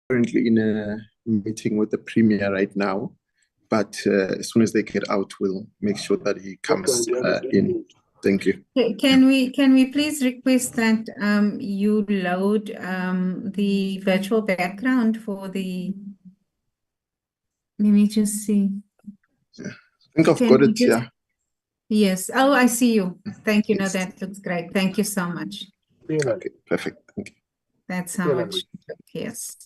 currently in a meeting with the Premier right now, but as soon as they get out, we'll make sure that he comes in. Thank you. Can we please request that you load the virtual background for the, let me just see. Yeah. I think I've got it, yeah. Yes. Oh, I see you. Thank you. Yes. No, that looks great. Thank you so much. Okay, perfect. Thank you. That's how it should look. Yes.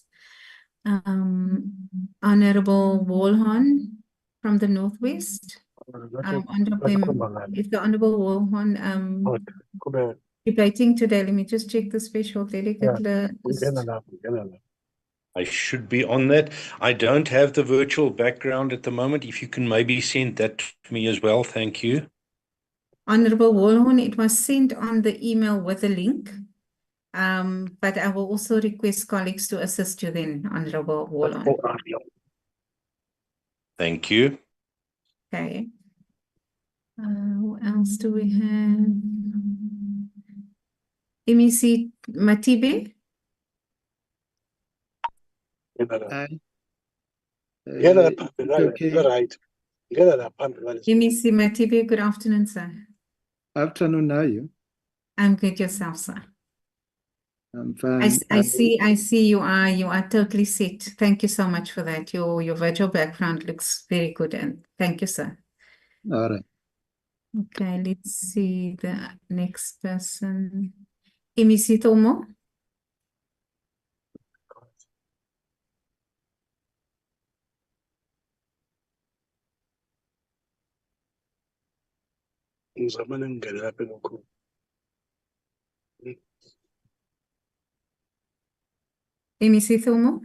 Honorable Wolhon from the Northwest. Is the Honorable Wolhon debating today? Let me just check the special delegate list. I should be on that. I don't have the virtual background at the moment. If you can maybe send that to me as well. Thank you. Honorable Wolhon, it was sent on the email with a link. But I will also request colleagues to assist you then, Honorable Wolhon. Thank you. Okay. Who else do we have? MEC Matibe? Hi. MEC Matibe, good afternoon, sir. Afternoon, how are you? I'm good, yourself, sir. I'm fine. I see you are totally set. Thank you so much for that. Your virtual background looks very good, and thank you, sir. All right. Okay, let's see the next person. MEC Tomo. MEC Tomo.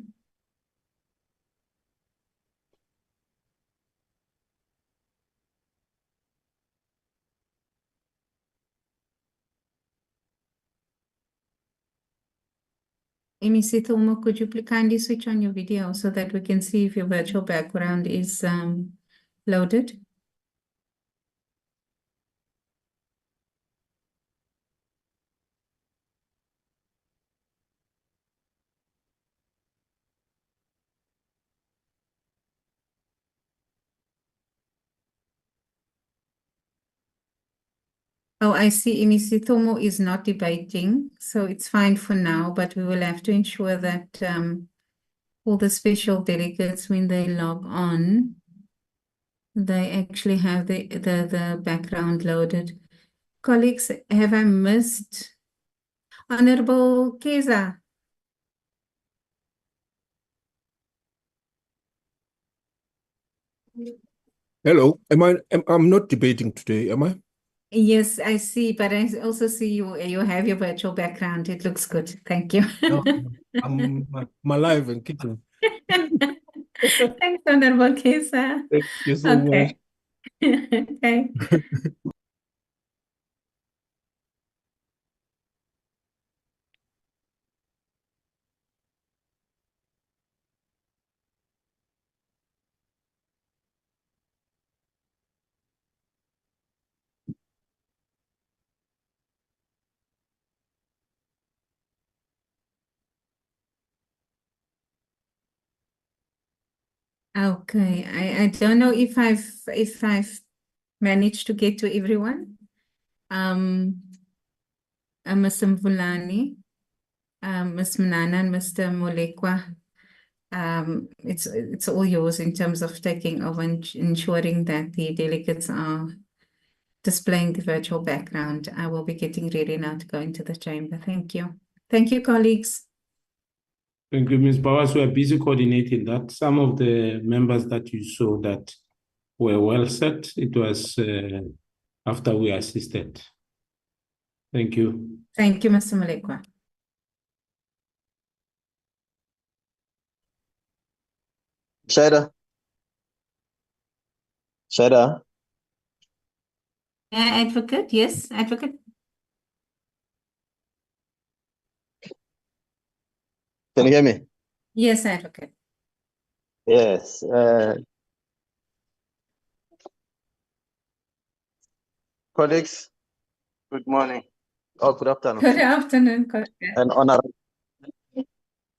MEC Tomo, could you please kindly switch on your video so that we can see if your virtual background is loaded? Oh, I see MEC Tomo is not debating, so it's fine for now, but we will have to ensure that all the special delegates, when they log on, they actually have the background loaded. Colleagues, have I missed Honorable Keza? Hello, I'm not debating today, am I? Yes, I see, but I also see you have your virtual background. It looks good. Thank you. No, I'm alive and kicking. Thanks, Honorable Keza. Thank you so much. Okay. Okay, I don't know if I've managed to get to everyone. Ms. Mvulani, Ms. Mnana, and Mr. Molekwa. It's all yours in terms of taking over and ensuring that the delegates are displaying the virtual background. I will be getting ready now to go into the chamber. Thank you. Thank you, colleagues. Thank you, Ms. Bowers. We are busy coordinating that. Some of the members that you saw that were well set, it was after we assisted. Thank you. Thank you, Mr. Molekwa. Shada. Advocate, yes, advocate. Can you hear me? Yes, advocate. Yes. Colleagues, good morning. Oh, good afternoon. Good afternoon, And honorable. Good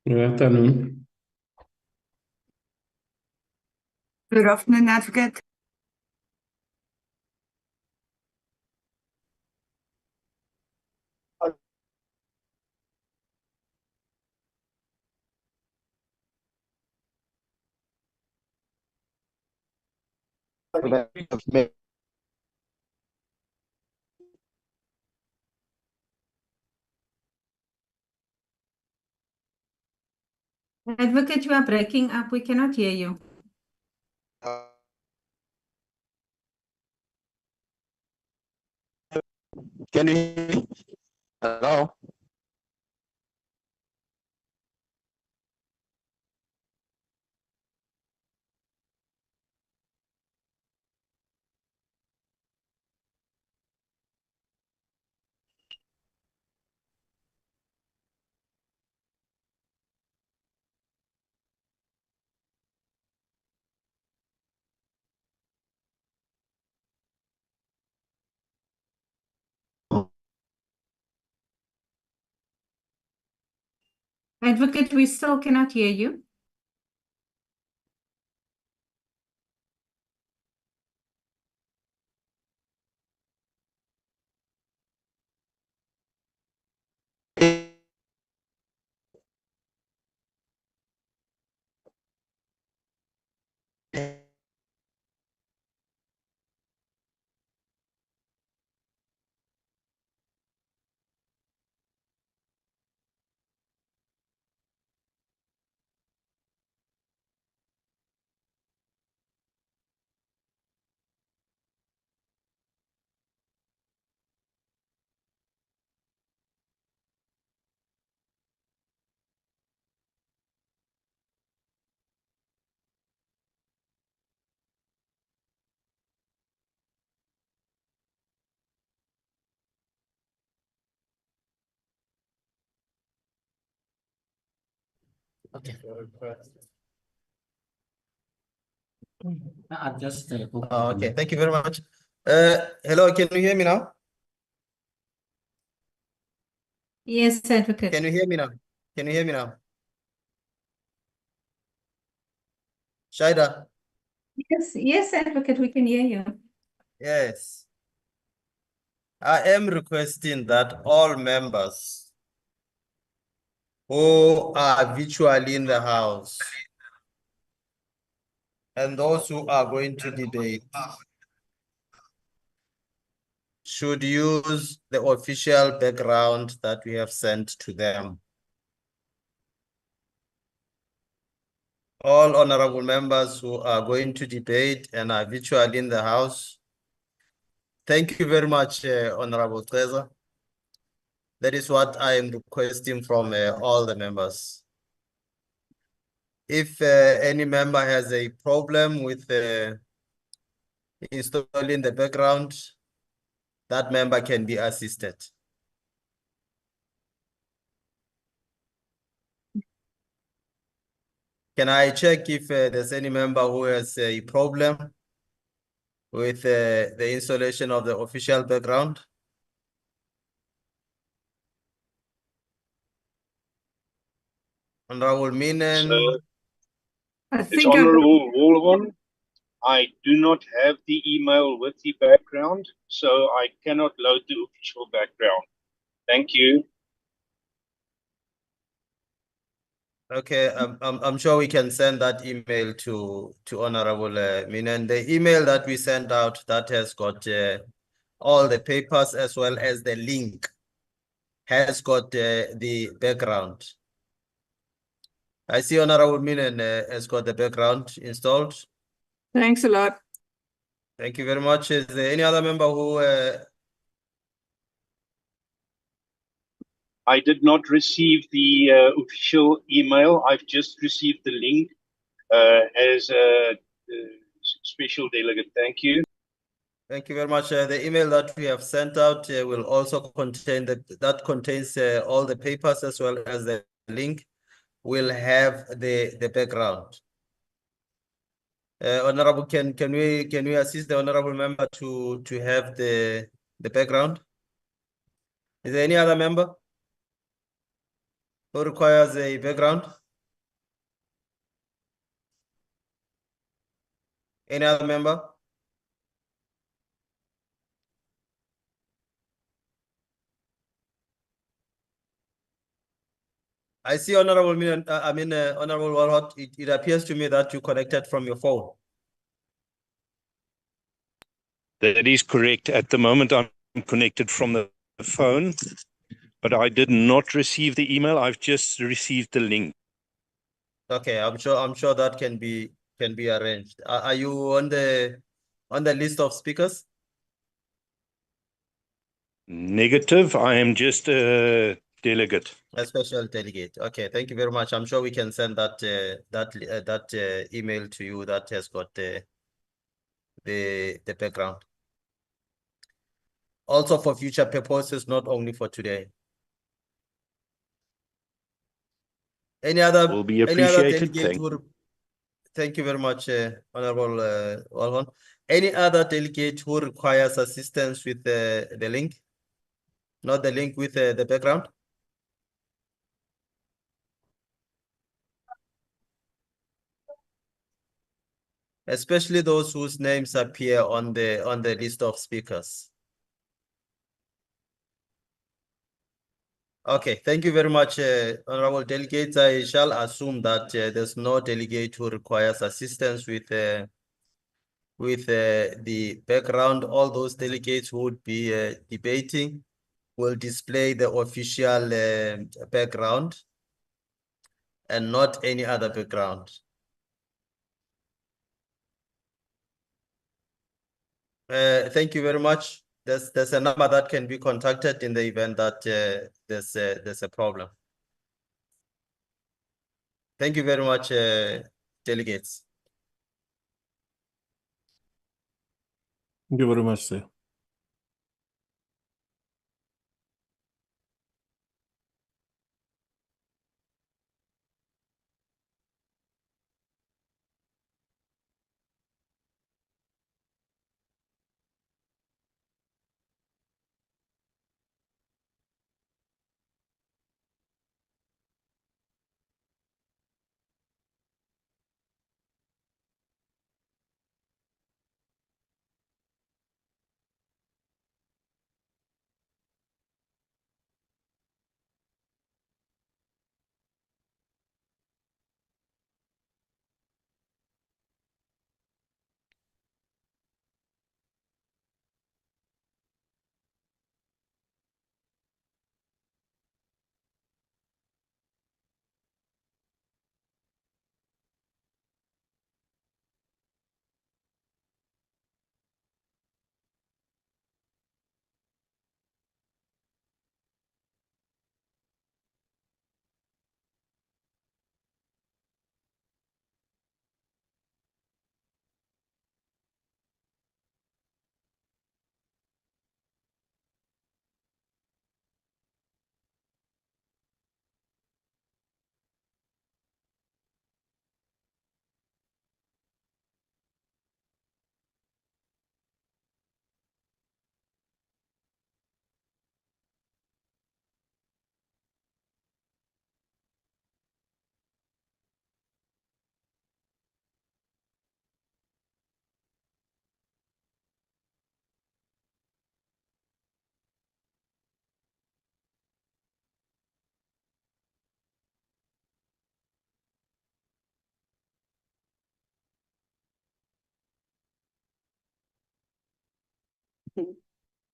afternoon. Good afternoon, Advocate. Advocate, you are breaking up. We cannot hear you. Can you hear me? Hello? Advocate, we still cannot hear you. Okay. Okay, thank you very much. Hello, can you hear me now? Yes, Advocate. Can you hear me now? Can you hear me now? Shaida? Yes, Advocate, we can hear you. Yes. I am requesting that all members who are virtually in the house and those who are going to debate should use the official background that we have sent to them. All honorable members who are going to debate and are virtually in the house, thank you very much, Honorable Treza. That is what I am requesting from all the members. If any member has a problem with installing the background, that member can be assisted. Can I check if there's any member who has a problem with the installation of the official background? Honorable Minen. It's Honorable Wolvan. I do not have the email with the background, so I cannot load the official background. Thank you. Okay, I'm sure we can send that email to Honorable Minen. The email that we sent out that has got all the papers as well as the link has got the background. I see Honorable Minen has got the background installed. Thanks a lot. Thank you very much. Is there any other member who? I did not receive the official email. I've just received the link as a special delegate. Thank you. Thank you very much. The email that we have sent out will also contain that contains all the papers as well as the link. Will have the background. Honorable, can we assist the honorable member to have the background? Is there any other member who requires a background? Any other member? I see Honorable Honorable Walhot, it appears to me that you connected from your phone. That is correct. At the moment, I'm connected from the phone, but I did not receive the email. I've just received the link. Okay, I'm sure that can be arranged. Are you on the list of speakers? Negative. I am just a delegate. A special delegate. Okay, thank you very much. I'm sure we can send that email to you that has got the background. Also for future purposes, not only for today. Any other Will be appreciated. Thank you very much, Honorable Walhon. Any other delegate who requires assistance with the link? Not the link with the background? Especially those whose names appear on the list of speakers. Okay, thank you very much, Honorable Delegates. I shall assume that there's no delegate who requires assistance with the background. All those delegates who would be debating will display the official background and not any other background. Thank you very much. There's a number that can be contacted in the event that there's a problem. Thank you very much, delegates. Thank you very much, sir.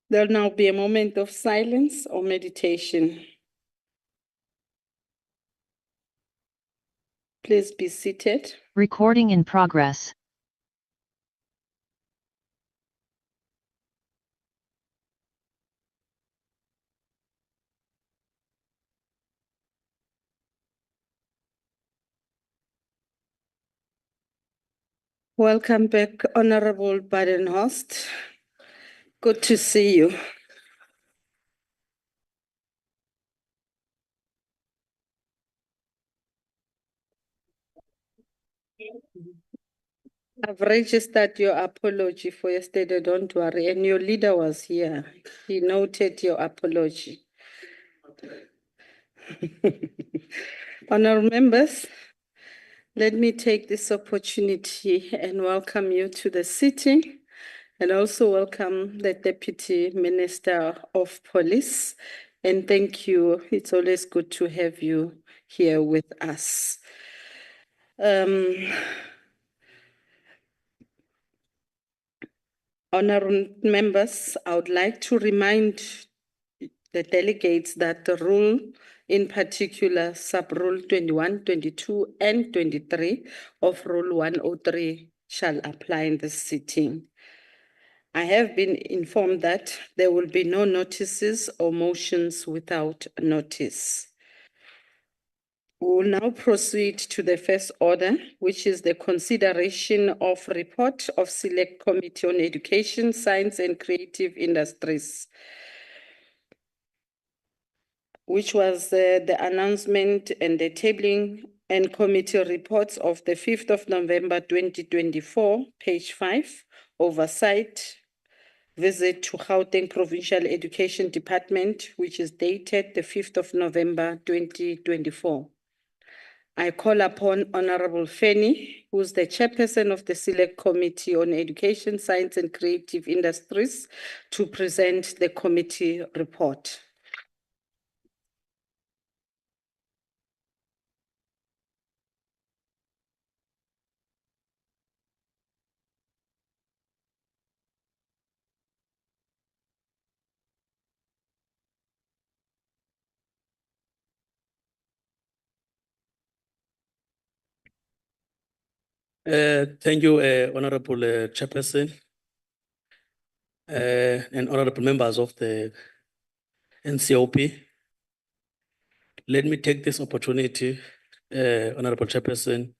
There'll now be a moment of silence or meditation. Please be seated. Recording in progress. Welcome back, Honorable Badenhorst. Good to see you. I've registered your apology for yesterday, don't worry. And your leader was here. He noted your apology. Honorable members, Let me take this opportunity and welcome you to the sitting, and also welcome the Deputy Minister of Police. And thank you. It's always good to have you here with us. Honorable members, I would like to remind the delegates that the rule, in particular sub-rule 21, 22, and 23 of Rule 103 shall apply in this sitting. I have been informed that there will be no notices or motions without notice. We will now proceed to the first order, which is the consideration of report of Select Committee on Education, Science and Creative Industries, which was the announcement and the tabling and committee reports of the 5th of November 2024, page 5, Oversight, visit to Gauteng Provincial Education Department, which is dated the 5th of November 2024. I call upon Honorable Fanny, who's the chairperson of the Select Committee on Education, Science and Creative Industries, to present the committee report. Thank you, Honorable Chairperson, and honorable members of the NCOP. Let me take this opportunity, Honorable Chairperson,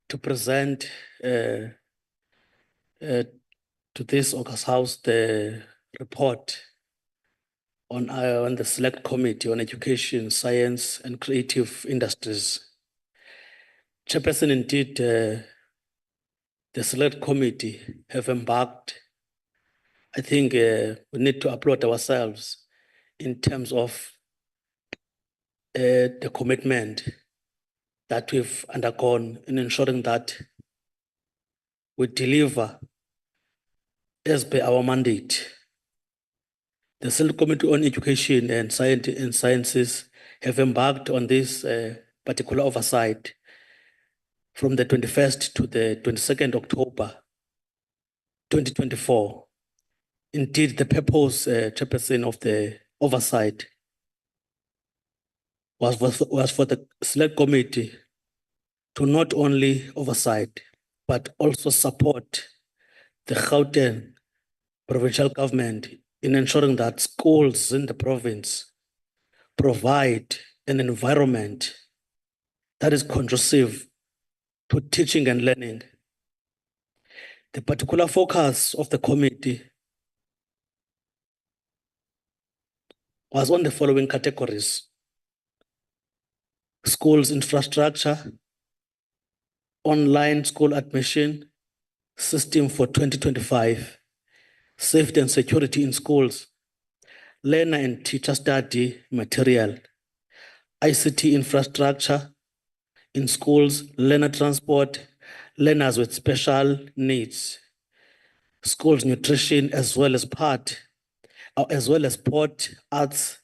to present to this August House the report on the Select Committee on Education, Science and Creative Industries. Chairperson, indeed, the Select Committee have embarked. I think we need to applaud ourselves in terms of the commitment that we've undergone in ensuring that we deliver as per our mandate. The Select Committee on Education and Sciences have embarked on this particular oversight from the 21st to the 22nd October 2024. Indeed, the purpose, Chairperson, of the oversight was for the Select Committee to not only oversight, but also support the Gauteng provincial government in ensuring that schools in the province provide an environment that is conducive to teaching and learning. The particular focus of the committee was on the following categories: schools infrastructure, online school admission system for 2025, safety and security in schools, learner and teacher study material, ICT infrastructure in schools, learner transport, learners with special needs, schools nutrition, as well as sport, arts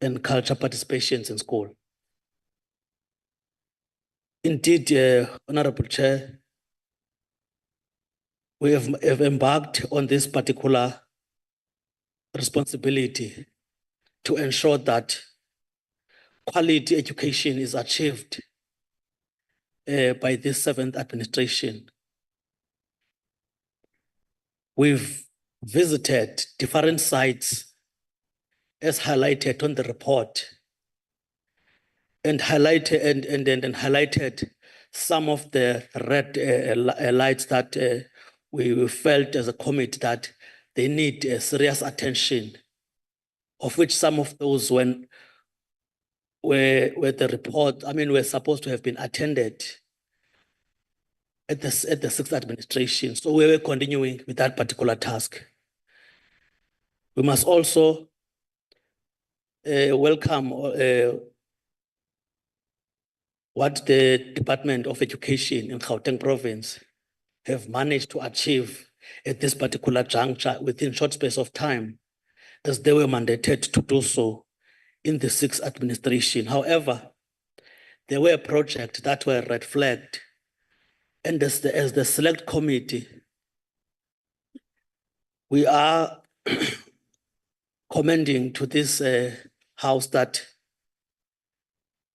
and culture participations in school. Indeed, Honorable Chair, we have embarked on this particular responsibility to ensure that quality education is achieved by this 7th administration. We've visited different sites as highlighted on the report, and highlighted some of the red lights that we felt as a committee that they need serious attention, of which some of those were the report, were supposed to have been attended at the 6th administration. So we were continuing with that particular task. We must also welcome what the Department of Education in Gauteng province have managed to achieve at this particular juncture within short space of time, as they were mandated to do so in the sixth administration. However, there were projects that were red flagged, and as the select committee, we are commending to this house that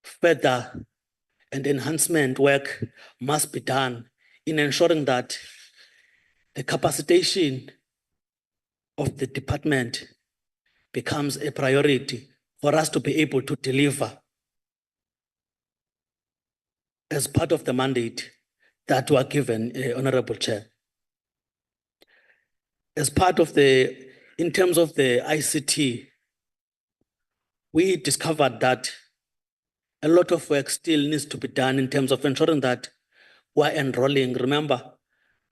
further and enhancement work must be done in ensuring that the capacitation of the department becomes a priority for us to be able to deliver as part of the mandate that were given, Honorable Chair. As part of in terms of the ICT, we discovered that a lot of work still needs to be done in terms of ensuring that we're enrolling. Remember,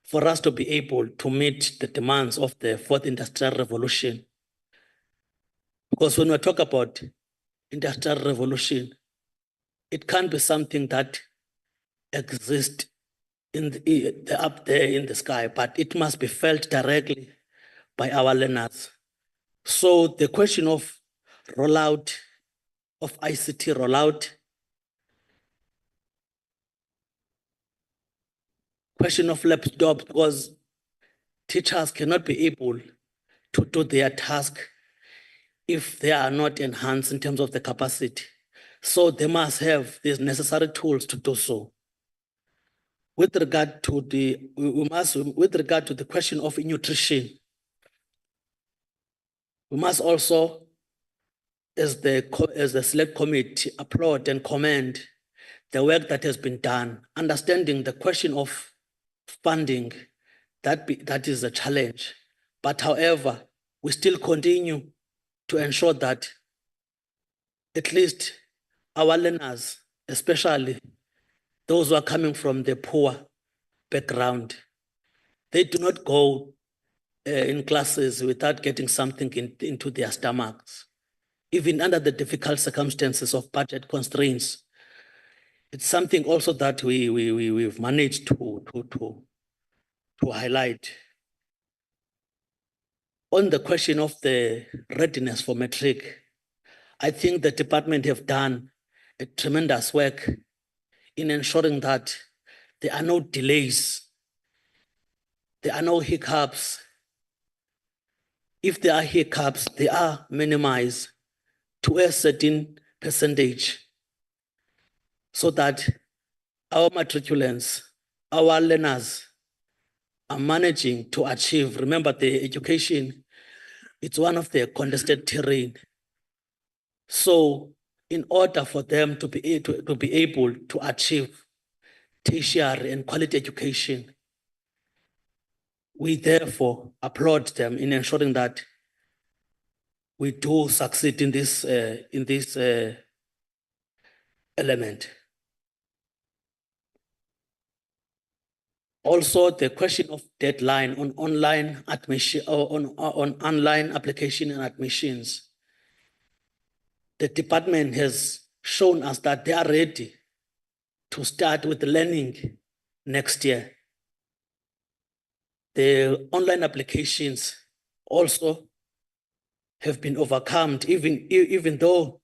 for us to be able to meet the demands of the fourth industrial revolution. Because when we talk about industrial revolution, it can't be something that exists up there in the sky, but it must be felt directly by our learners. So the question of rollout, of ICT rollout, question of laptops, because teachers cannot be able to do their task if they are not enhanced in terms of the capacity. So they must have these necessary tools to do so. With regard to the question of nutrition, we must also, as the select committee, applaud and commend the work that has been done, understanding the question of funding, that is a challenge. But however, we still continue to ensure that at least our learners, especially those who are coming from the poor background, they do not go in classes without getting something into their stomachs, even under the difficult circumstances of budget constraints. It's something also that we've managed to highlight. On the question of the readiness for matric, I think the department have done a tremendous work in ensuring that there are no delays, there are no hiccups. If there are hiccups, they are minimized to a certain percentage so that our matriculants, our learners are managing to achieve. Remember, the education, it's one of the contested terrain. So in order for them to be able to achieve tertiary and quality education, we therefore applaud them in ensuring that we do succeed in this element. Also, the question of deadline on online admission or on online application and admissions. The department has shown us that they are ready to start with learning next year. The online applications also have been overcome, even though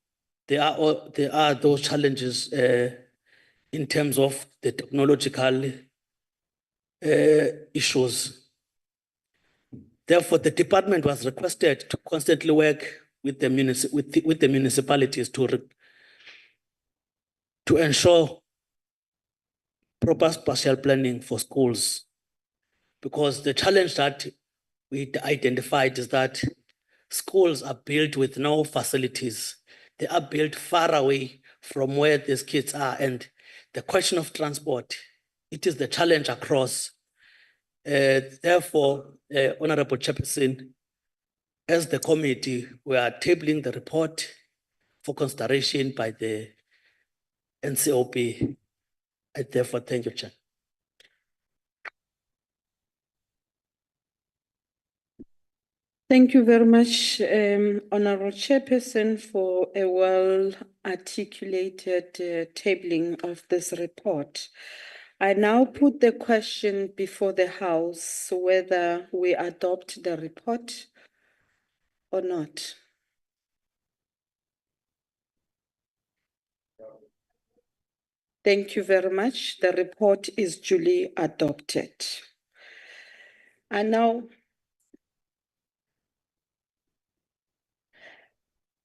there are those challenges in terms of the technological issues. Therefore, the department was requested to constantly work with the municipalities to ensure proper spatial planning for schools. Because the challenge that we identified is that schools are built with no facilities. They are built far away from where these kids are. And the question of transport, it is the challenge across. Therefore, Honorable Chairperson, as the committee, we are tabling the report for consideration by the NCOP. I therefore thank you, Chair. Thank you very much, Honorable Chairperson, for a well-Honorable Chairperson, for a well-articulated tabling of this report. I now put the question before the House whether we adopt the report or not. Thank you very much. The report is duly adopted. And now,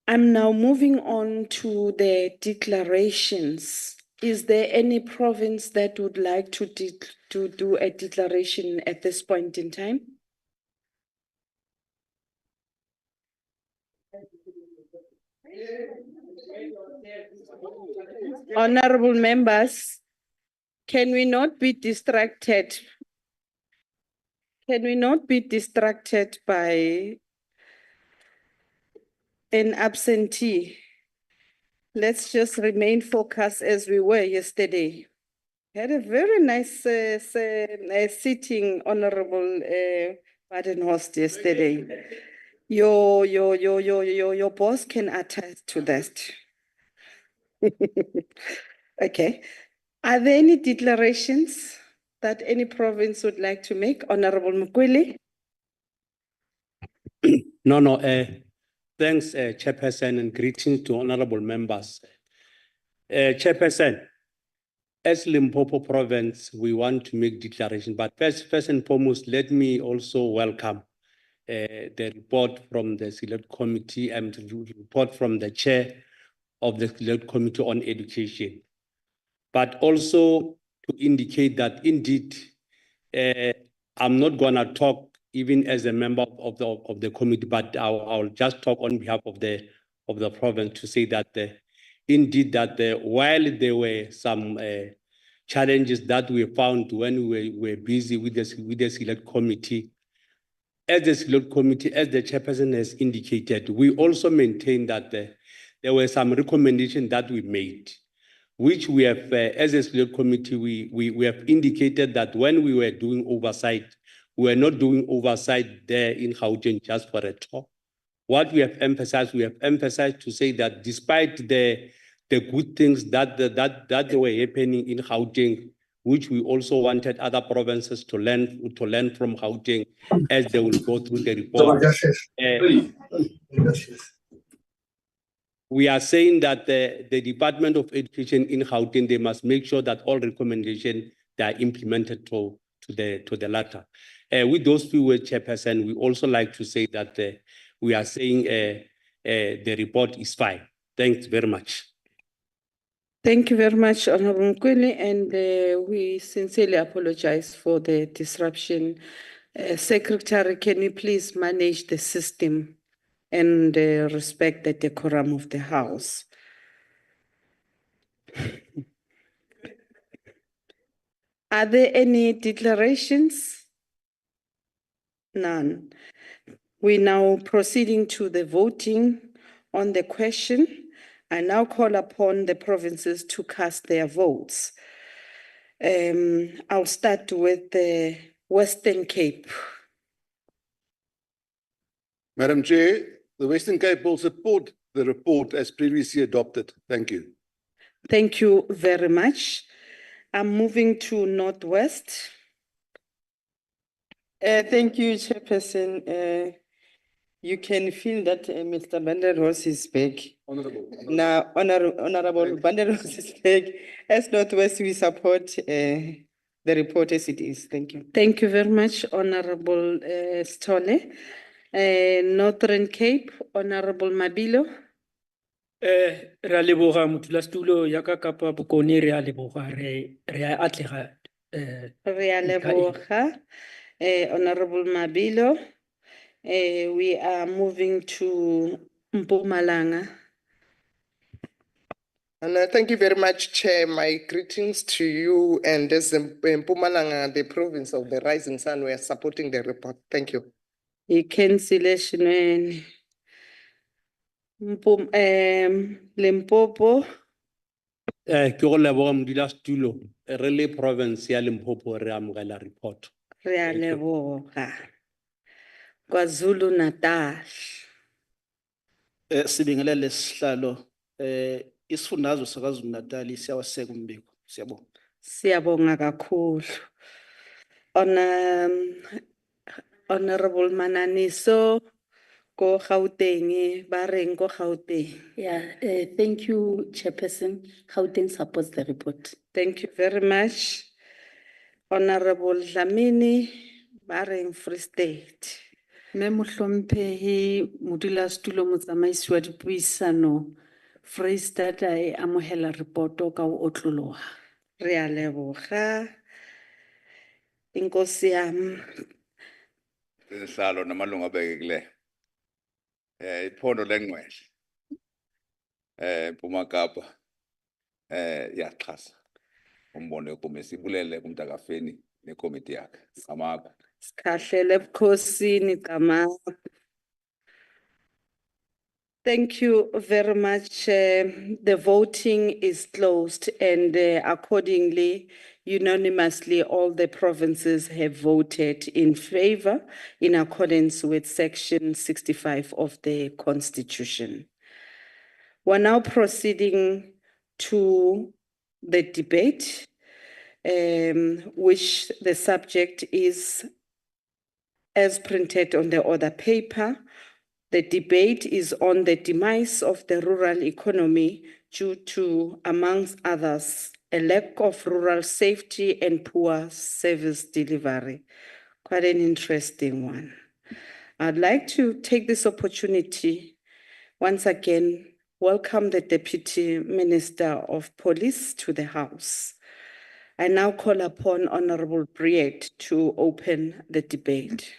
I'm now moving on to the declarations. Is there any province that would like to do a declaration at this point in time? Honorable members, can we not be distracted? Can we not be distracted by an absentee? Let's just remain focused as we were yesterday. Had a very nice sitting, Honorable Badenhorst, yesterday. Your boss can attest to that. Okay. Are there any declarations that any province would like to make? Honorable Mukwili? No, thanks, Chairperson, and greetings to honorable members. Chairperson, as Limpopo province, we want to make declaration, but first and foremost, let me also welcome the report from the Select Committee and the report from the Chair of the Select Committee on Education. But also to indicate that indeed, I'm not gonna talk even as a member of the committee, but I'll just talk on behalf of the province to say that indeed while there were some challenges that we found when we were busy with the Select Committee, as the Select Committee, as the Chairperson has indicated, we also maintain that there were some recommendations that we made, which we have, as a Select Committee, we have indicated that when we were doing oversight, we were not doing oversight there in Gauteng just for a talk. What we have emphasized to say that despite the good things that were happening in Gauteng, which we also wanted other provinces to learn from Gauteng as they will go through the report. We are saying that the Department of Education in Gauteng, they must make sure that all recommendations they are implemented to the latter. With those few words, Chairperson, we also like to say that we are saying the report is fine. Thanks very much. Thank you very much, Honorable Mkweli, and we sincerely apologize for the disruption. Secretary, can you please manage the system and respect the decorum of the House? Are there any declarations? None. We're now proceeding to the voting on the question. I now call upon the provinces to cast their votes. I'll start with the Western Cape. Madam Chair, the Western Cape will support the report as previously adopted. Thank you. Thank you very much. I'm moving to Northwest. Thank you, Chairperson. You can feel that Mr. Banderos is back. Honorable. Now, Honorable Banderos is back. As Northwest, we support the report as it is. Thank you. Thank you very much, Honorable Stole. Northern Cape, Honorable Mabilo. Re a leboga motulasetulo ya ka Kapa Bokone, re a leboga, re a atlega. Re a leboga, Honorable Mabilo. We are moving to Mpumalanga. And thank you very much, Chair. My greetings to you and as Mpumalanga, the province of the rising sun, we are supporting the report. Thank you. Cancellation. Limpopo. Ke go leboga modulasetulo, re le province ya Limpopo re amogela report. Re a leboga. KwaZulu Natal. Sibingelele sihlalo isifundazwe saKwaZulu Natal siyawaseka umbiko. Siyabonga. Siyabonga kakhulu. Honorable Mananiso ko Gauteng, ba reng ko Gauteng. Yeah, thank you, Chairperson. Gauteng supports the report. Thank you very much. Honorable Dlamini, ba reng Free State. Me mohlomphehi modulasetulo motsamaisi wa dipuisano Free State e amohela reporto ka ho otloloha. Re a leboga. Inkosi yami. Sihlalo namalungu abekekileyo. Iphondo lengqwele. Mpuma Kapa. Yaxhasa. Umbono wekomisi ibulele kumntakafeni nekomiti yakhe. Amako. Sikhahlele ebukhosini Qhamakho. Thank you very much. The voting is closed and accordingly, unanimously, all the provinces have voted in favor in accordance with Section 65 of the Constitution. We're now proceeding to the debate, which the subject is as printed on the order paper. The debate is on the demise of the rural economy due to, amongst others, a lack of rural safety and poor service delivery. Quite an interesting one. I'd like to take this opportunity once again, welcome the Deputy Minister of Police to the House. I now call upon Honorable Briet to open the debate.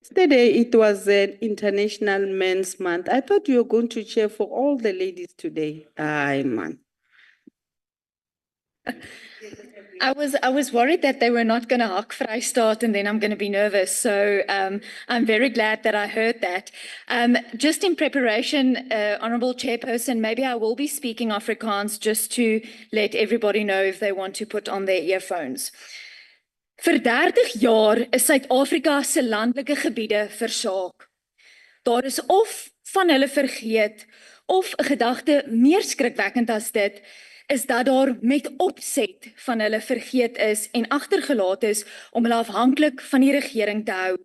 Yesterday, it was an International Men's Month. I thought you were going to cheer for all the ladies today. Aye, man. I was worried that they were not going to hak Vrystaat and then I'm going to be nervous. So I'm very glad that I heard that. Just in preparation, Honourable Chairperson, maybe I will be speaking Afrikaans just to let everybody know if they want to put on their earphones. Vir 30 jaar is Suid-Afrika se landelike gebiede versaak. Daar is of van hulle vergeet, of 'n gedagte meer skrikwekkend as dit, is dat daar met opset van hulle vergeet is en agtergelaat is om hulle afhanklik van die regering te hou.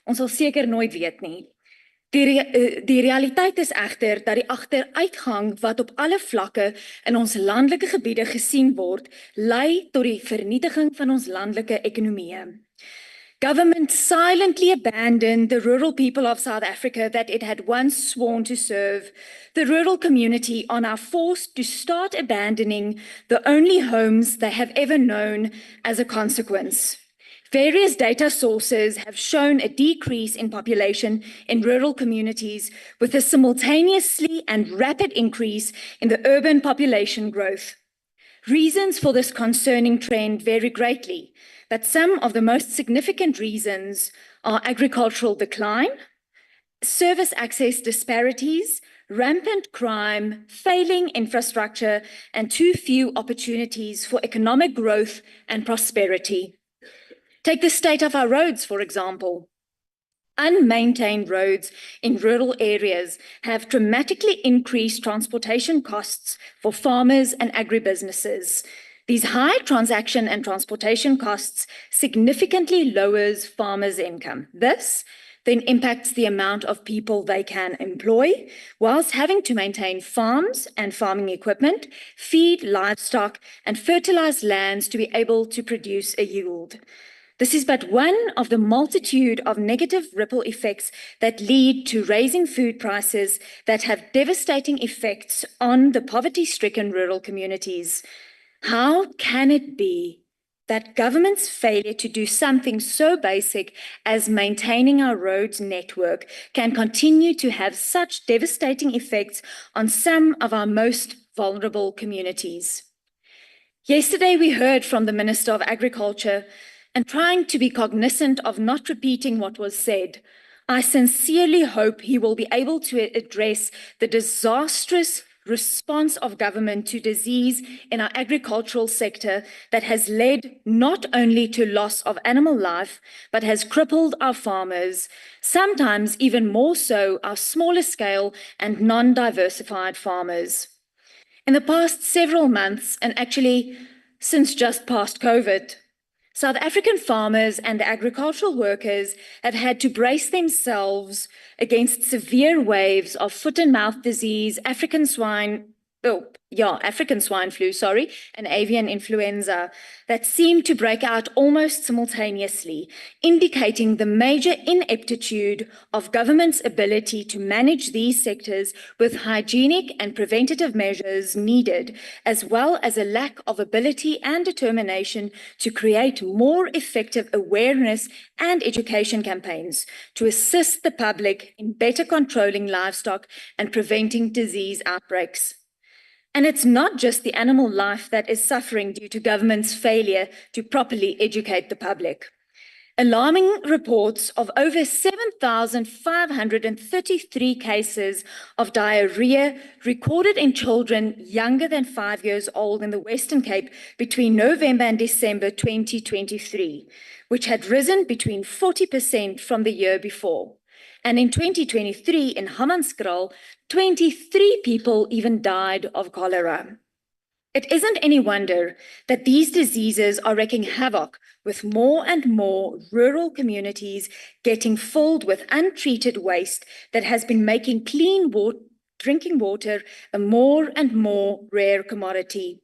Ons sal seker nooit weet nie. Die realiteit is egter dat die agteruitgang wat op alle vlakke in ons landelike gebiede gesien word, lei tot die vernietiging van ons landelike ekonomieë. Government silently abandoned the rural people of South Africa that it had once sworn to serve. The rural community are now forced to start abandoning the only homes they have ever known as a consequence. Various data sources have shown a decrease in population in rural communities with a simultaneously and rapid increase in the urban population growth. Reasons for this concerning trend vary greatly, but some of the most significant reasons are agricultural decline, service access disparities, rampant crime, failing infrastructure, and too few opportunities for economic growth and prosperity. Take the state of our roads, for example. Unmaintained roads in rural areas have dramatically increased transportation costs for farmers and agribusinesses. These high transaction and transportation costs significantly lowers farmers' income. This then impacts the amount of people they can employ, whilst having to maintain farms and farming equipment, feed livestock, and fertilize lands to be able to produce a yield. This is but one of the multitude of negative ripple effects that lead to raising food prices that have devastating effects on the poverty-stricken rural communities. How can it be that government's failure to do something so basic as maintaining our roads network can continue to have such devastating effects on some of our most vulnerable communities? Yesterday, we heard from the Minister of Agriculture, and trying to be cognizant of not repeating what was said, I sincerely hope he will be able to address the disastrous response of government to disease in our agricultural sector that has led not only to loss of animal life, but has crippled our farmers, sometimes even more so our smaller scale and non-diversified farmers. In the past several months, and actually since just past COVID, South African farmers and agricultural workers have had to brace themselves against severe waves of foot and mouth disease, African swine flu, and avian influenza that seem to break out almost simultaneously, indicating the major ineptitude of government's ability to manage these sectors with hygienic and preventative measures needed, as well as a lack of ability and determination to create more effective awareness and education campaigns to assist the public in better controlling livestock and preventing disease outbreaks. And it's not just the animal life that is suffering due to government's failure to properly educate the public. Alarming reports of over 7,533 cases of diarrhea recorded in children younger than 5 years old in the Western Cape between November and December 2023, which had risen between 40% from the year before. And in 2023, in Hammanskraal, 23 people even died of cholera. It isn't any wonder that these diseases are wreaking havoc with more and more rural communities getting filled with untreated waste that has been making clean drinking water a more and more rare commodity.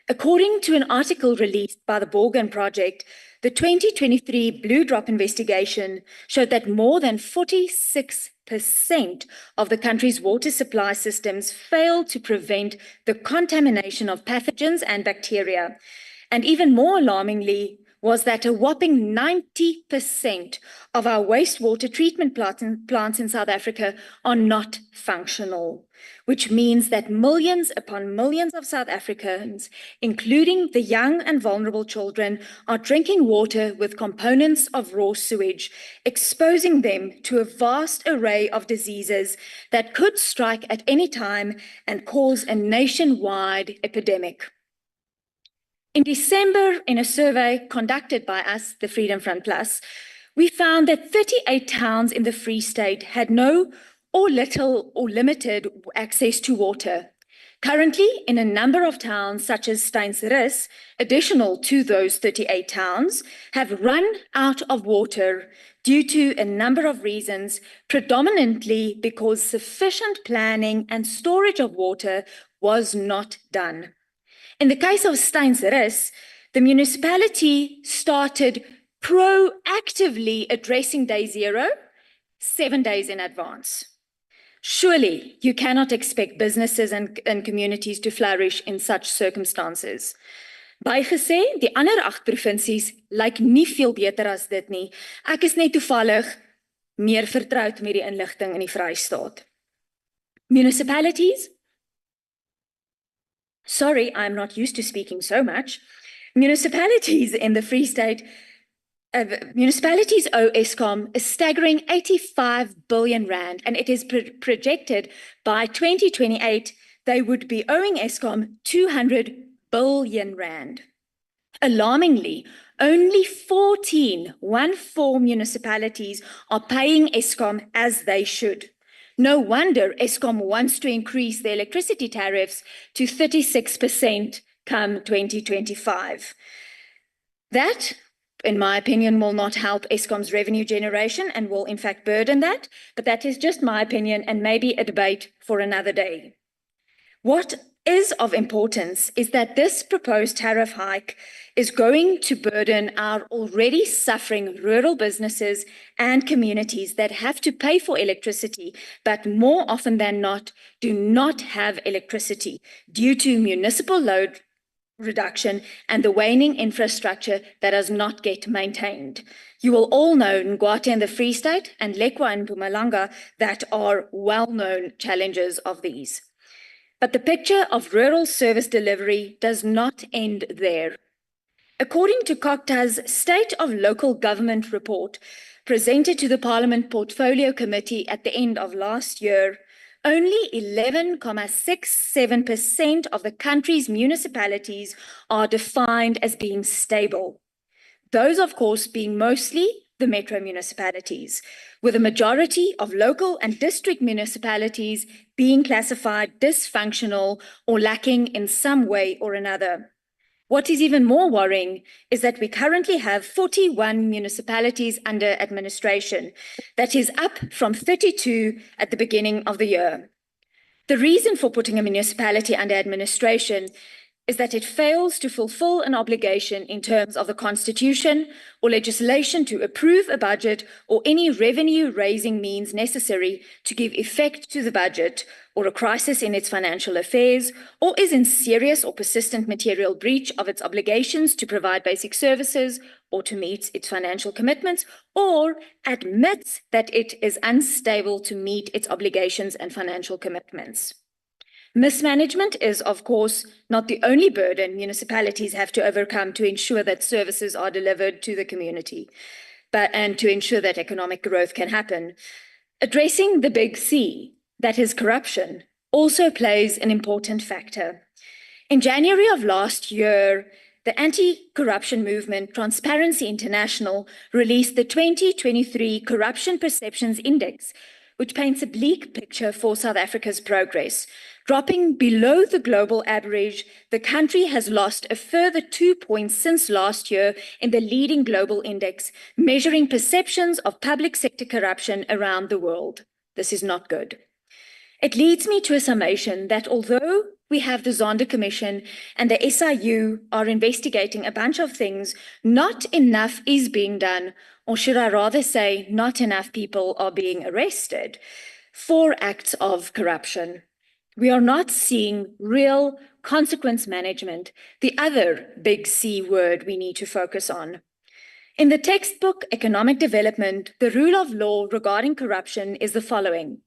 According to an article released by the Borgen Project, the 2023 Blue Drop investigation showed that more than 46% of the country's water supply systems failed to prevent the contamination of pathogens and bacteria. And even more alarmingly was that a whopping 90% of our wastewater treatment plants in South Africa are not functional, which means that millions upon millions of South Africans, including the young and vulnerable children, are drinking water with components of raw sewage, exposing them to a vast array of diseases that could strike at any time and cause a nationwide epidemic. In December, in a survey conducted by us, the Freedom Front Plus, we found that 38 towns in the Free State had no or little or limited access to water. Currently, in a number of towns, such as Steinsrus, additional to those 38 towns, have run out of water due to a number of reasons, predominantly because sufficient planning and storage of water was not done. In the case of Steinsrus, the municipality started proactively addressing day zero 7 days in advance. Surely you cannot expect businesses and communities to flourish in such circumstances. Bygesê, die ander 8 provinsies lyk nie veel beter as dit nie. Ek is net toevallig meer vertroud met die inligting in die Vrystaat. Municipalities? Sorry, I'm not used to speaking so much. Municipalities in the Free State, municipalities owe Eskom a staggering 85 billion rand, and it is projected by 2028 they would be owing Eskom 200 billion rand. Alarmingly, only 14 municipalities are paying Eskom as they should. No wonder Eskom wants to increase the electricity tariffs to 36% come 2025. That, in my opinion, will not help Eskom's revenue generation and will in fact burden that, but that is just my opinion and maybe a debate for another day. What is of importance is that this proposed tariff hike is going to burden our already suffering rural businesses and communities that have to pay for electricity, but more often than not, do not have electricity due to municipal load reduction and the waning infrastructure that does not get maintained. You will all know Gauteng in the Free State and Lekwa in Mpumalanga that are well-known challenges of these. But the picture of rural service delivery does not end there. According to COCTA's State of Local Government report, presented to the Parliament Portfolio Committee at the end of last year, only 11.67% of the country's municipalities are defined as being stable. Those, of course, being mostly the metro municipalities, with a majority of local and district municipalities being classified dysfunctional or lacking in some way or another. What is even more worrying is that we currently have 41 municipalities under administration. That is up from 32 at the beginning of the year. The reason for putting a municipality under administration is that it fails to fulfill an obligation in terms of the Constitution or legislation to approve a budget or any revenue-raising means necessary to give effect to the budget, or a crisis in its financial affairs, or is in serious or persistent material breach of its obligations to provide basic services or to meet its financial commitments, or admits that it is unstable to meet its obligations and financial commitments. Mismanagement is, of course, not the only burden municipalities have to overcome to ensure that services are delivered to the community, and to ensure that economic growth can happen. Addressing the big C, that is corruption, also plays an important factor. In January of last year, the anti-corruption movement Transparency International released the 2023 Corruption Perceptions Index, which paints a bleak picture for South Africa's progress. Dropping below the global average, the country has lost a further 2 points since last year in the leading global index, measuring perceptions of public sector corruption around the world. This is not good. It leads me to a summation that although we have the Zonde Commission and the SIU are investigating a bunch of things, not enough is being done, or should I rather say, not enough people are being arrested for acts of corruption. We are not seeing real consequence management, the other big C word we need to focus on. In the textbook Economic Development, the rule of law regarding corruption is the following.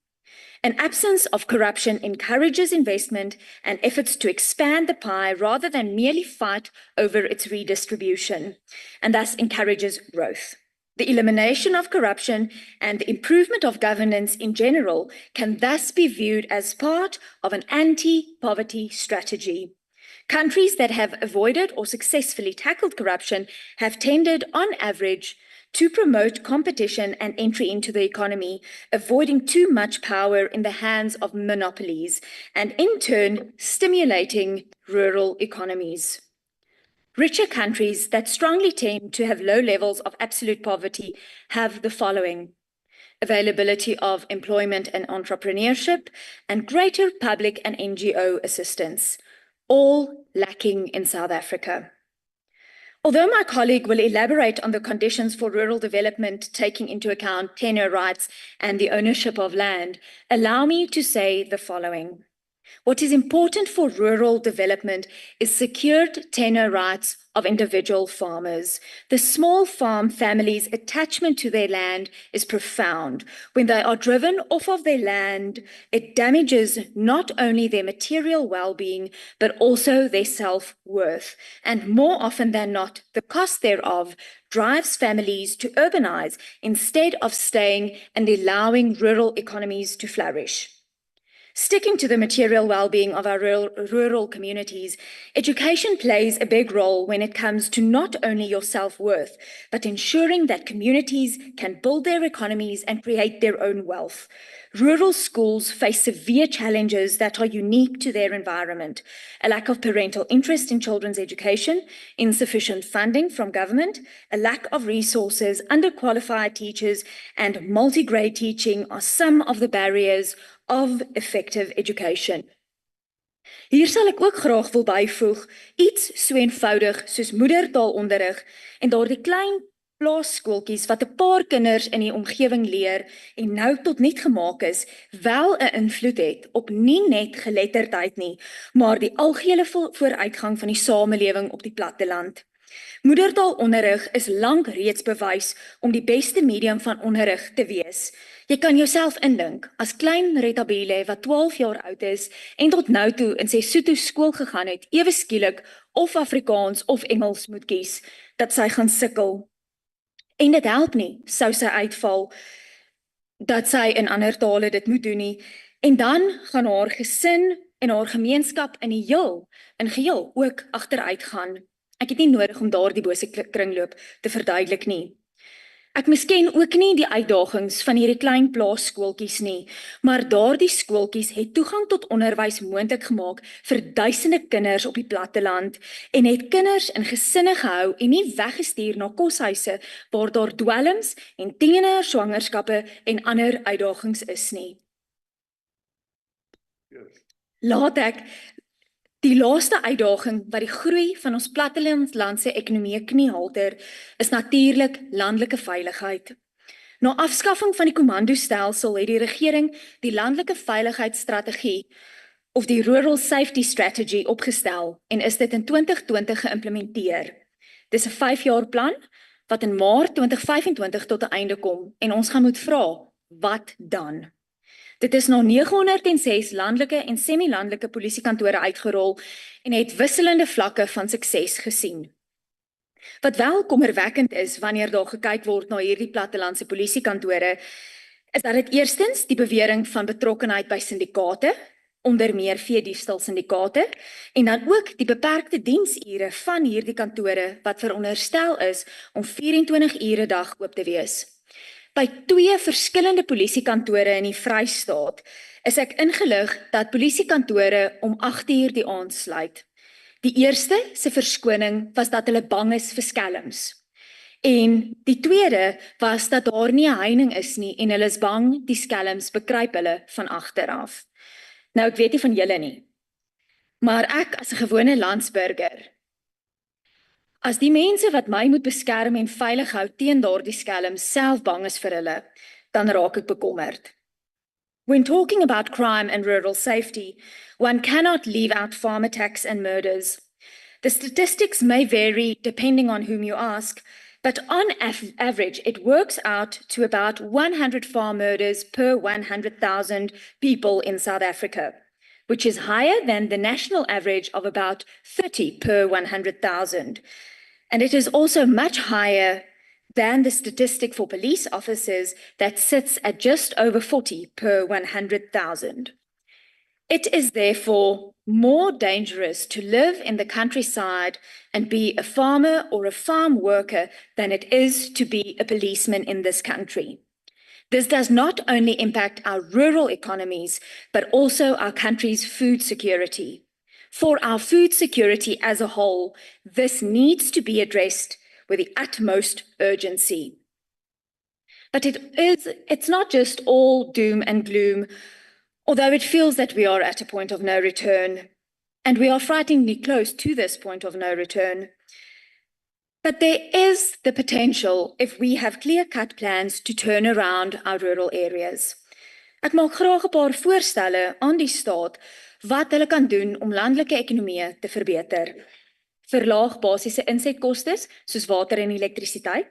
An absence of corruption encourages investment and efforts to expand the pie rather than merely fight over its redistribution, and thus encourages growth. The elimination of corruption and the improvement of governance in general can thus be viewed as part of an anti-poverty strategy. Countries that have avoided or successfully tackled corruption have tended, on average, to promote competition and entry into the economy, avoiding too much power in the hands of monopolies, and in turn stimulating rural economies. Richer countries that strongly tend to have low levels of absolute poverty have the following: availability of employment and entrepreneurship, and greater public and NGO assistance, all lacking in South Africa. Although my colleague will elaborate on the conditions for rural development taking into account tenure rights and the ownership of land, allow me to say the following. What is important for rural development is secured tenure rights of individual farmers. The small farm families' attachment to their land is profound. When they are driven off of their land, it damages not only their material well-being, but also their self-worth. And more often than not, the cost thereof drives families to urbanize instead of staying and allowing rural economies to flourish. Sticking to the material well-being of our rural communities, education plays a big role when it comes to not only your self-worth, but ensuring that communities can build their economies and create their own wealth. Rural schools face severe challenges that are unique to their environment: a lack of parental interest in children's education, insufficient funding from government, a lack of resources, underqualified teachers, and multi-grade teaching are some of the barriers of effective education. Hier sal ek ook graag wil byvoeg, iets so eenvoudig soos moedertaalonderrig en daardie klein plaasskooltjies wat 'n paar kinders in die omgewing leer en nou tot nut gemaak is, wel 'n invloed het op nie net geletterdheid nie, maar die algehele vooruitgang van die samelewing op die platteland. Moedertaalonderrig is lank reeds bewys om die beste medium van onderrig te wees. Jy kan jouself indink, as klein Retabile wat 12 jaar oud is en tot nou toe in Sesotho skool gegaan het, ewe skielik of Afrikaans of Engels moet kies, dat sy gaan sukkel. En dit help nie, sou sy uitval, dat sy in ander tale dit moet doen nie. En dan gaan haar gesin en haar gemeenskap in geheel ook agteruit gaan. Ek het nie nodig om daardie bose kringloop te verduidelik nie. Ek misken ook nie die uitdagings van hierdie klein plaasskooltjies nie, maar daardie skooltjies het toegang tot onderwys moontlik gemaak vir duisende kinders op die platteland en het kinders in gesinne gehou en nie weggestuur na koshuise waar daar dwelms en tienerswangerskappe en ander uitdagings is nie. Laat ek die laaste uitdaging wat die groei van ons plattelandse ekonomie kniehalter is natuurlik landelike veiligheid. Na afskaffing van die kommandostelsel het die regering die landelike veiligheidsstrategie of die Rural Safety Strategy opgestel en is dit in 2020 geïmplementeer. Dis 'n 5-jaar plan wat in Maart 2025 tot 'n einde kom en ons gaan moet vra, wat dan? Dit is na 906 landelike en semi-landelike polisiekantore uitgerol en het wisselende vlakke van sukses gesien. Wat wel kommerwekkend is wanneer daar gekyk word na hierdie plattelandse polisiekantore, is dat dit eerstens die bewering van betrokkenheid by syndikaate, onder meer veediefstal syndikaate, en dan ook die beperkte diensure van hierdie kantore wat veronderstel is om 24 ure 'n dag oop te wees. By 2 verskillende polisiekantore in die Vrystaat is ek ingelig dat polisiekantore om 8 uur die aand sluit. Die eerste se verskoning was dat hulle bang is vir skelms. En die tweede was dat daar nie 'n heining is nie en hulle is bang die skelms bekruip hulle van agter af. Nou ek weet nie van julle nie, maar ek as 'n gewone landsburger, as die mense wat my moet beskerm en veilig hou teen daardie skelms self bang is vir hulle, dan raak ek bekommerd. When talking about crime and rural safety, one cannot leave out farm attacks and murders. The statistics may vary depending on whom you ask, but on average it works out to about 100 farm murders per 100,000 people in South Africa, which is higher than the national average of about 30 per 100,000. And it is also much higher than the statistic for police officers that sits at just over 40 per 100,000. It is therefore more dangerous to live in the countryside and be a farmer or a farm worker than it is to be a policeman in this country. This does not only impact our rural economies, but also our country's food security. For our food security as a whole, this needs to be addressed with the utmost urgency. But it's not just all doom and gloom, although it feels that we are at a point of no return, and we are frighteningly close to this point of no return. But there is the potential if we have clear-cut plans to turn around our rural areas. Ek maak graag 'n paar voorstelle aan die staat wat hulle kan doen om landelike ekonomie te verbeter. Verlaag basiese insetkostes soos water en elektrisiteit.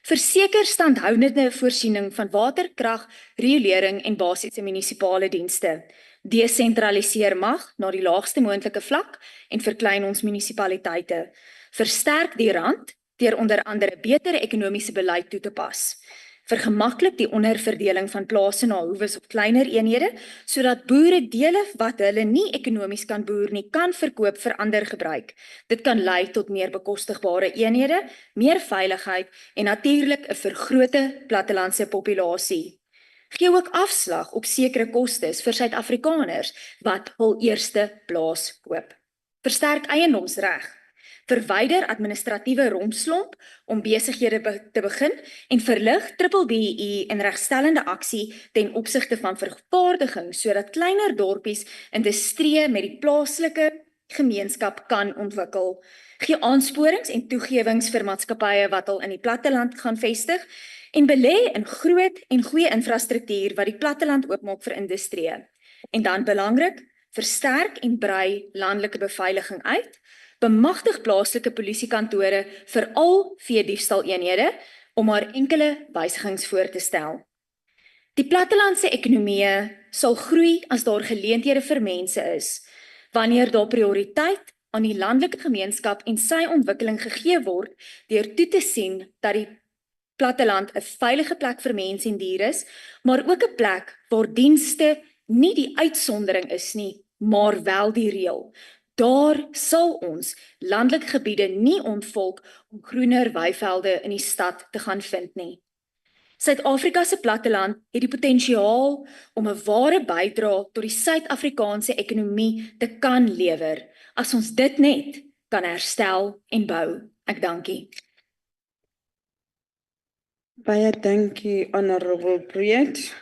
Verseker standhoudende voorsiening van water, krag, riolering en basiese munisipale dienste. Desentraliseer mag na die laagste moontlike vlak en verklein ons munisipaliteite. Versterk die rand deur onder andere beter ekonomiese beleid toe te pas. Vergemaklik die onderverdeling van plase na hoeves of kleiner eenhede, sodat boere dele wat hulle nie ekonomies kan boer nie, kan verkoop vir ander gebruik. Dit kan lei tot meer bekostigbare eenhede, meer veiligheid en natuurlik 'n vergrote plattelandse populasie. Gee ook afslag op sekere kostes vir Suid-Afrikaners wat hul eerste plaas koop. Versterk eiendomsreg. Verwyder administratiewe rompslomp om besighede te begin en verlig BBBE in regstellende aksie ten opsigte van vervaardiging sodat kleiner dorpies industrie met die plaaslike gemeenskap kan ontwikkel. Gee aansporings en toegewings vir maatskappye wat al in die platteland gaan vestig en belê in groot en goeie infrastruktuur wat die platteland oopmaak vir industrie. En dan belangrik, versterk en brei landelike beveiliging uit. Bemagtig plaaslike polisiekantore vir al veediefstaleenhede om maar enkele wysigings voor te stel. Die plattelandse ekonomie sal groei as daar geleenthede vir mense is, wanneer daar prioriteit aan die landelike gemeenskap en sy ontwikkeling gegee word deur toe te sien dat die platteland 'n veilige plek vir mense en diere is, maar ook 'n plek waar dienste nie die uitsondering is nie, maar wel die reël. Daar sal ons landelike gebiede nie ontvolk om groener weivelde in die stad te gaan vind nie. Suid-Afrika se platteland het die potensiaal om 'n ware bydrae tot die Suid-Afrikaanse ekonomie te kan lewer, as ons dit net kan herstel en bou. Ek dankie. Baie dankie, Honorable Briet.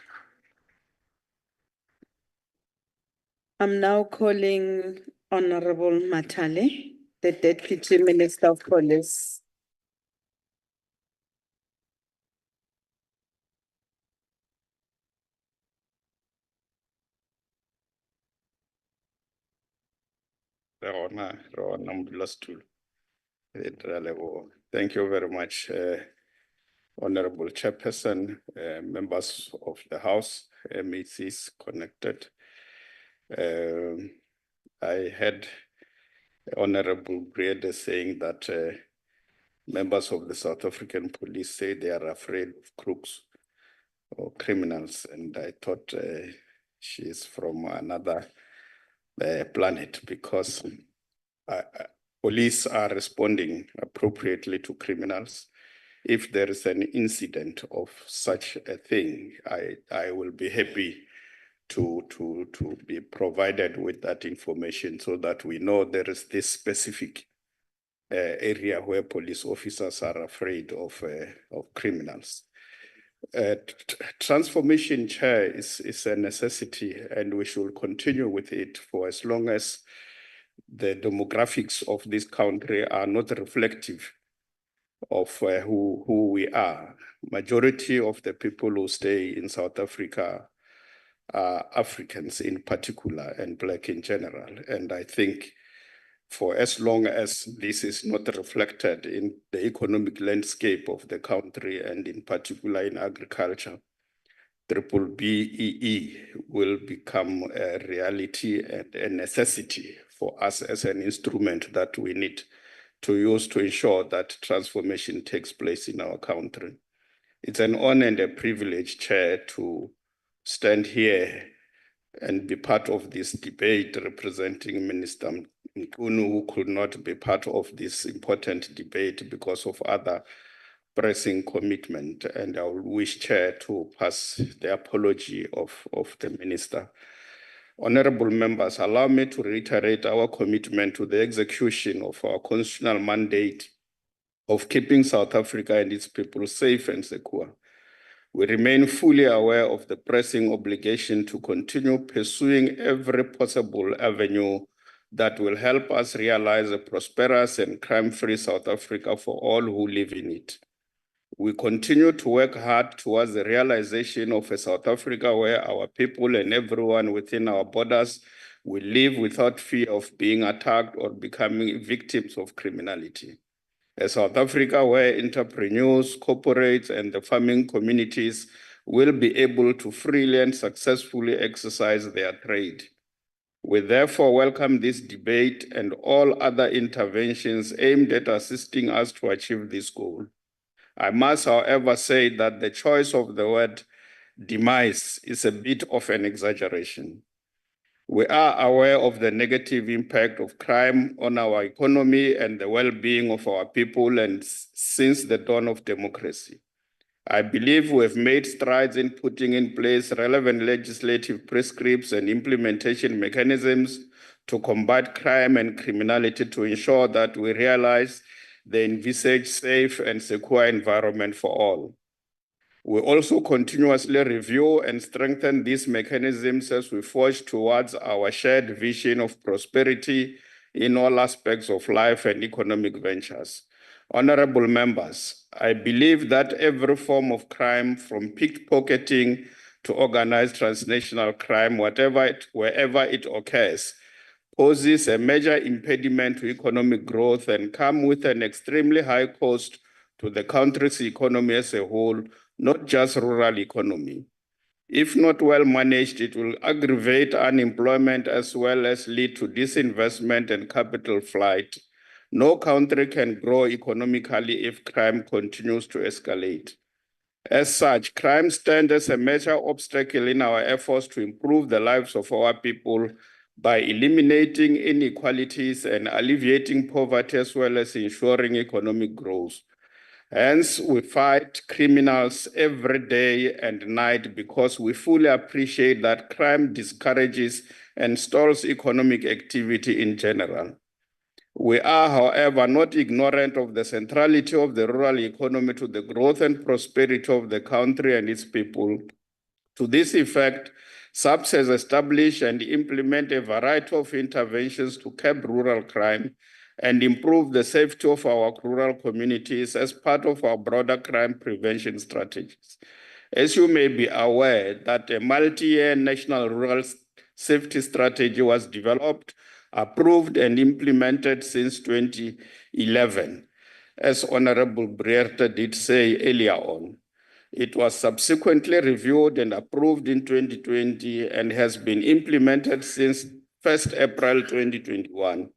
I'm now calling Honorable Matale, the Deputy Minister of Police. Thank you very much, Honorable Chairperson, members of the House, MECs connected. I heard Honorable Brede saying that members of the South African police say they are afraid of crooks or criminals, and I thought she is from another planet, because police are responding appropriately to criminals. If there is an incident of such a thing, I will be happy to be provided with that information so that we know there is this specific area where police officers are afraid of criminals. Transformation, Chair, is a necessity, and we should continue with it for as long as the demographics of this country are not reflective of who we are. Majority of the people who stay in South Africa are Africans in particular and Black in general. And I think for as long as this is not reflected in the economic landscape of the country, and in particular in agriculture, BBEE will become a reality and a necessity for us as an instrument that we need to use to ensure that transformation takes place in our country. It's an honor and a privilege, Chair, to stand here and be part of this debate representing Minister Mkunu, who could not be part of this important debate because of other pressing commitment. And I will wish Chair to pass the apology of the Minister. Honorable members, allow me to reiterate our commitment to the execution of our constitutional mandate of keeping South Africa and its people safe and secure. We remain fully aware of the pressing obligation to continue pursuing every possible avenue that will help us realize a prosperous and crime-free South Africa for all who live in it. We continue to work hard towards the realization of a South Africa where our people and everyone within our borders will live without fear of being attacked or becoming victims of criminality. A South Africa where entrepreneurs, corporates, and the farming communities will be able to freely and successfully exercise their trade. We therefore welcome this debate and all other interventions aimed at assisting us to achieve this goal. I must, however, say that the choice of the word demise is a bit of an exaggeration. We are aware of the negative impact of crime on our economy and the well-being of our people, and since the dawn of democracy. I believe we have made strides in putting in place relevant legislative prescripts and implementation mechanisms to combat crime and criminality to ensure that we realize the envisaged safe and secure environment for all. We also continuously review and strengthen these mechanisms as we forge towards our shared vision of prosperity in all aspects of life and economic ventures. Honorable members, I believe that every form of crime, from pickpocketing to organized transnational crime, wherever it occurs, poses a major impediment to economic growth and come with an extremely high cost to the country's economy as a whole, not just rural economy. If not well managed, it will aggravate unemployment as well as lead to disinvestment and capital flight. No country can grow economically if crime continues to escalate. As such, crime stands as a major obstacle in our efforts to improve the lives of our people by eliminating inequalities and alleviating poverty, as well as ensuring economic growth. Hence, we fight criminals every day and night because we fully appreciate that crime discourages and stalls economic activity in general. We are, however, not ignorant of the centrality of the rural economy to the growth and prosperity of the country and its people. To this effect, SAPS has established and implemented a variety of interventions to curb rural crime and improve the safety of our rural communities as part of our broader crime prevention strategies. As you may be aware, that a multi-year national rural safety strategy was developed, approved, and implemented since 2011. As Honorable Breerte did say earlier on, it was subsequently reviewed and approved in 2020 and has been implemented since 1st April 2021.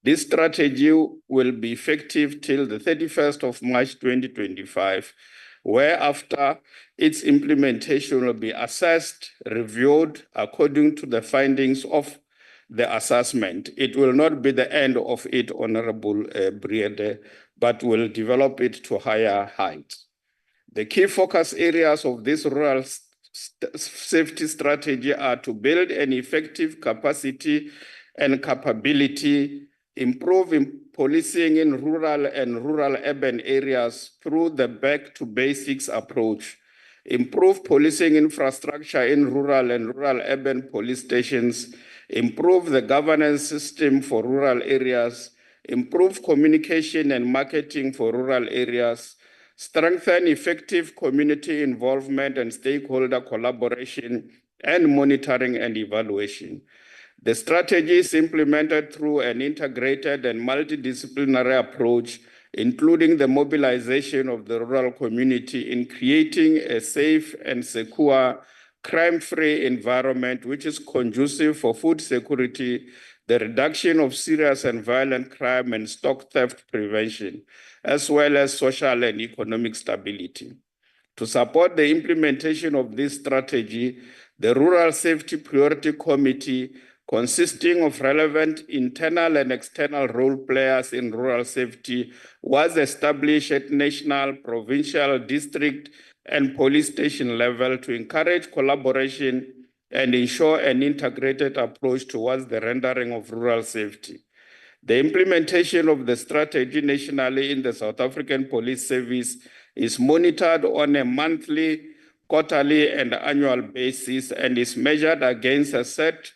This strategy will be effective till the 31st of March 2025, whereafter its implementation will be assessed, reviewed according to the findings of the assessment. It will not be the end of it, Honorable Breede, but will develop it to higher heights. The key focus areas of this rural safety strategy are to build an effective capacity and capability, improve policing in rural and rural-urban areas through the back-to-basics approach, improve policing infrastructure in rural and rural-urban police stations, improve the governance system for rural areas, improve communication and marketing for rural areas, strengthen effective community involvement and stakeholder collaboration, and monitoring and evaluation. The strategy is implemented through an integrated and multidisciplinary approach, including the mobilization of the rural community in creating a safe and secure, crime-free environment which is conducive for food security, the reduction of serious and violent crime, and stock theft prevention, as well as social and economic stability. To support the implementation of this strategy, the Rural Safety Priority Committee, consisting of relevant internal and external role players in rural safety, was established at national, provincial, district, and police station level to encourage collaboration and ensure an integrated approach towards the rendering of rural safety. The implementation of the strategy nationally in the South African Police Service is monitored on a monthly, quarterly, and annual basis and is measured against a set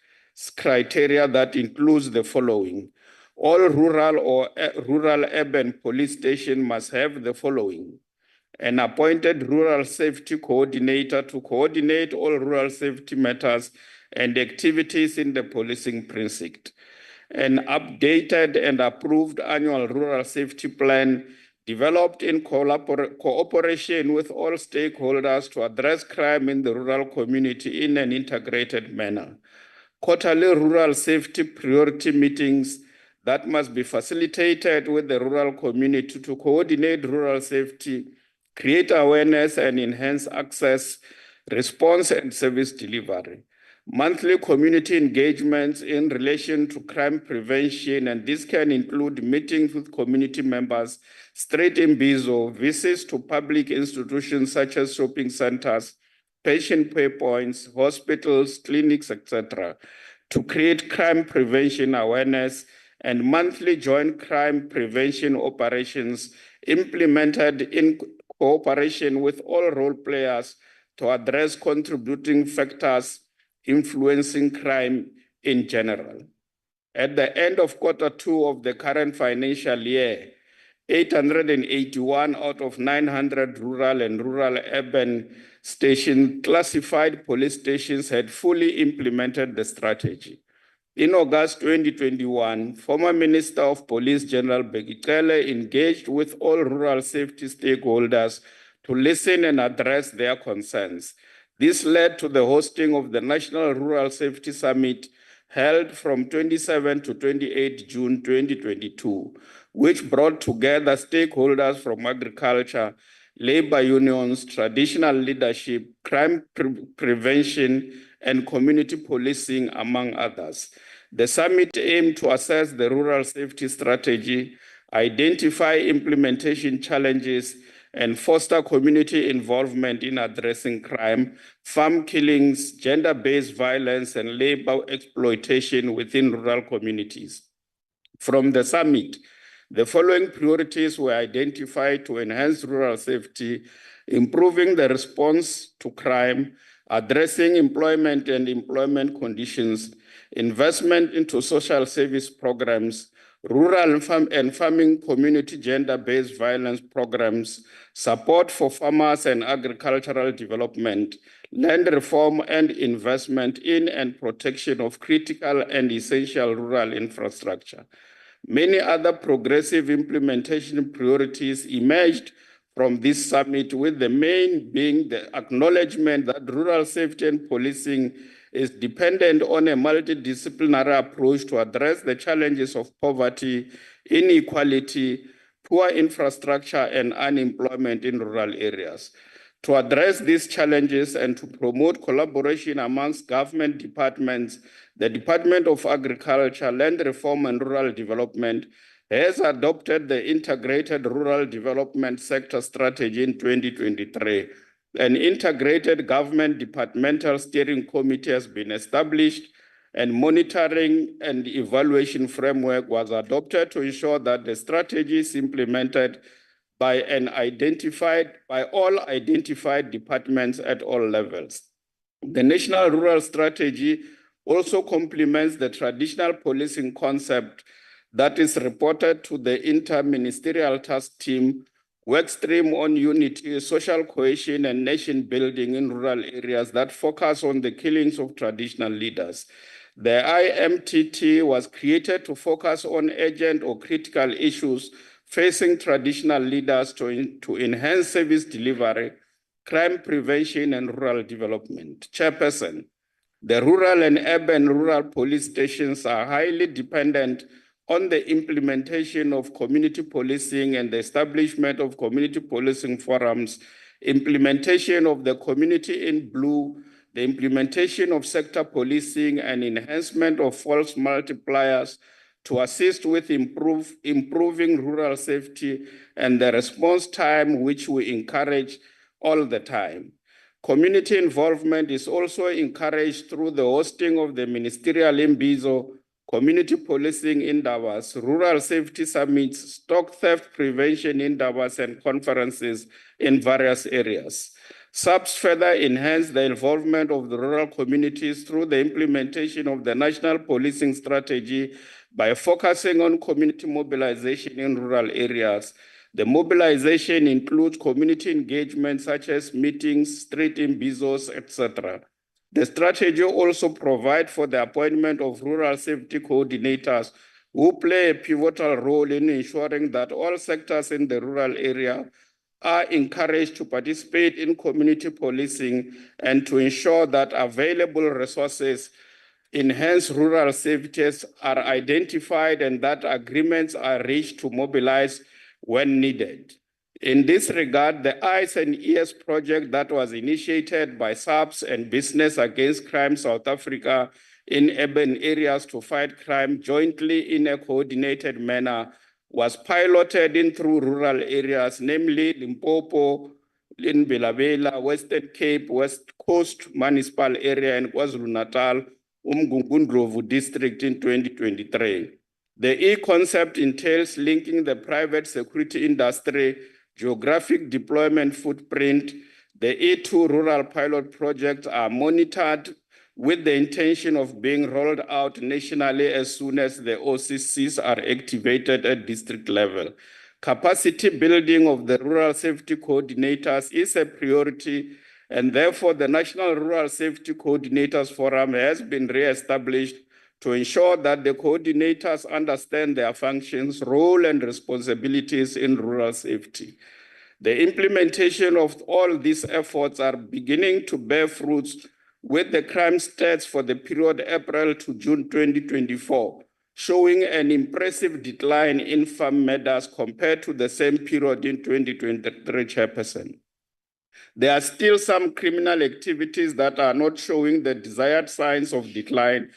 criteria that includes the following. All rural or rural-urban police stations must have the following: an appointed rural safety coordinator to coordinate all rural safety matters and activities in the policing precinct, an updated and approved annual rural safety plan developed in cooperation with all stakeholders to address crime in the rural community in an integrated manner, quarterly rural safety priority meetings that must be facilitated with the rural community to coordinate rural safety, create awareness and enhance access, response and service delivery. Monthly community engagements in relation to crime prevention, and this can include meetings with community members, straight imbizo, visits to public institutions such as shopping centers, patient pay points, hospitals, clinics, etc., to create crime prevention awareness, and monthly joint crime prevention operations implemented in cooperation with all role players to address contributing factors influencing crime in general. At the end of Q2 of the current financial year, 881 out of 900 rural and rural-urban classified police stations had fully implemented the strategy. In August 2021, former Minister of Police General Begicele engaged with all rural safety stakeholders to listen and address their concerns. This led to the hosting of the National Rural Safety Summit held from 27 to 28 June 2022, which brought together stakeholders from agriculture, labor unions, traditional leadership, crime prevention, and community policing, among others. The summit aimed to assess the rural safety strategy, identify implementation challenges, and foster community involvement in addressing crime, farm killings, gender-based violence, and labor exploitation within rural communities. From the summit, the following priorities were identified to enhance rural safety: improving the response to crime, addressing employment and employment conditions, investment into social service programs, rural and farming community gender-based violence programs, support for farmers and agricultural development, land reform and investment in and protection of critical and essential rural infrastructure. Many other progressive implementation priorities emerged from this summit, with the main being the acknowledgement that rural safety and policing is dependent on a multidisciplinary approach to address the challenges of poverty, inequality, poor infrastructure, and unemployment in rural areas. To address these challenges and to promote collaboration amongst government departments, the Department of Agriculture, Land Reform and Rural Development has adopted the Integrated Rural Development Sector Strategy in 2023. An integrated government departmental steering committee has been established, and monitoring and evaluation framework was adopted to ensure that the strategy is implemented by all identified departments at all levels. The National Rural Strategy also complements the traditional policing concept that is reported to the Inter-Ministerial Task Team work stream on unity, social cohesion, and nation building in rural areas that focus on the killings of traditional leaders. The IMTT was created to focus on urgent or critical issues facing traditional leaders to enhance service delivery, crime prevention, and rural development. Chairperson, the rural and urban rural police stations are highly dependent on the implementation of community policing and the establishment of community policing forums, implementation of the community in blue, the implementation of sector policing, and enhancement of false multipliers to assist with improving rural safety and the response time, which we encourage all the time. Community involvement is also encouraged through the hosting of the ministerial Imbizo, community policing indabas, rural safety summits, stock theft prevention indabas, and conferences in various areas. SAPS further enhance the involvement of the rural communities through the implementation of the National Policing Strategy by focusing on community mobilization in rural areas. The mobilization includes community engagement such as meetings, street imbizos, etc. The strategy also provides for the appointment of rural safety coordinators who play a pivotal role in ensuring that all sectors in the rural area are encouraged to participate in community policing and to ensure that available resources enhance rural safety are identified and that agreements are reached to mobilize when needed. In this regard, the Eyes and Ears project that was initiated by SAPS and Business Against Crime South Africa in urban areas to fight crime jointly in a coordinated manner was piloted in through rural areas, namely Limpopo, Bilabela, Western Cape, West Coast Municipal Area, and KwaZulu-Natal, Umgungundlovu District in 2023. The E-concept entails linking the private security industry, geographic deployment footprint. The E2 rural pilot projects are monitored with the intention of being rolled out nationally as soon as the OCCs are activated at district level. Capacity building of the rural safety coordinators is a priority, and therefore the National Rural Safety Coordinators Forum has been re-established to ensure that the coordinators understand their functions, role, and responsibilities in rural safety. The implementation of all these efforts are beginning to bear fruits, with the crime stats for the period April to June 2024 showing an impressive decline in farm murders compared to the same period in 2023, Chairperson. There are still some criminal activities that are not showing the desired signs of decline,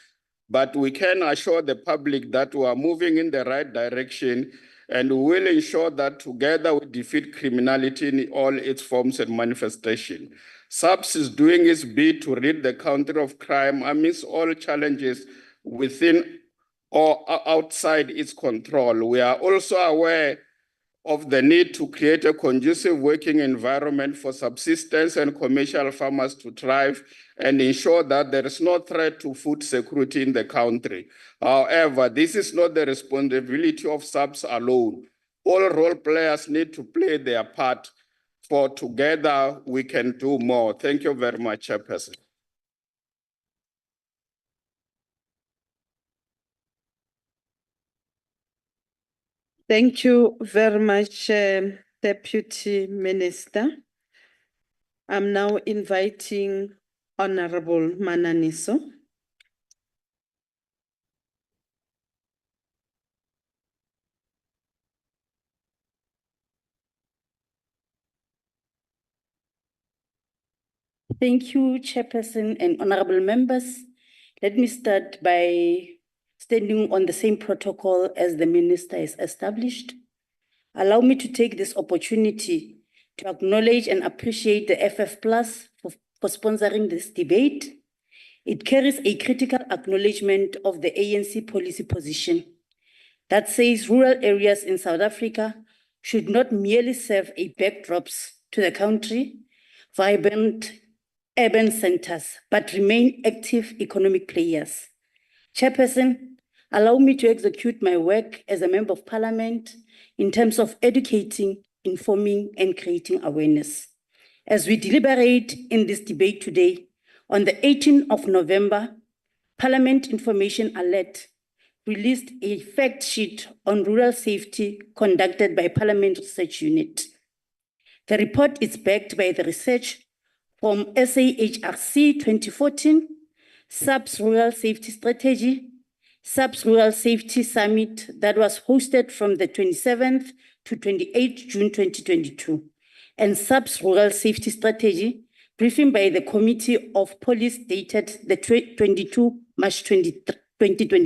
but we can assure the public that we are moving in the right direction and we will ensure that together we defeat criminality in all its forms and manifestation. SAPS is doing its bit to rid the country of crime amidst all challenges within or outside its control. We are also aware of the need to create a conducive working environment for subsistence and commercial farmers to thrive and ensure that there is no threat to food security in the country. However, this is not the responsibility of SAPS alone. All role players need to play their part, for together we can do more. Thank you very much, Chairperson. Thank you very much, Deputy Minister. I'm now inviting Honorable Mananiso. Thank you, Chairperson and honorable members. Let me start by standing on the same protocol as the minister has established. Allow me to take this opportunity to acknowledge and appreciate the FF Plus for sponsoring this debate. It carries a critical acknowledgement of the ANC policy position that says rural areas in South Africa should not merely serve a backdrops to the country, vibrant urban centers, but remain active economic players. Chairperson, allow me to execute my work as a member of parliament in terms of educating, informing, and creating awareness. As we deliberate in this debate today, on the 18th of November, Parliament Information Alert released a fact sheet on rural safety conducted by Parliament Research Unit. The report is backed by the research from SAHRC 2014, SAPS Rural Safety Strategy, SAPS Rural Safety Summit that was hosted from the 27th to 28th June 2022, and SAPS Rural Safety Strategy, briefing by the Committee of Police dated the 22 March 2023.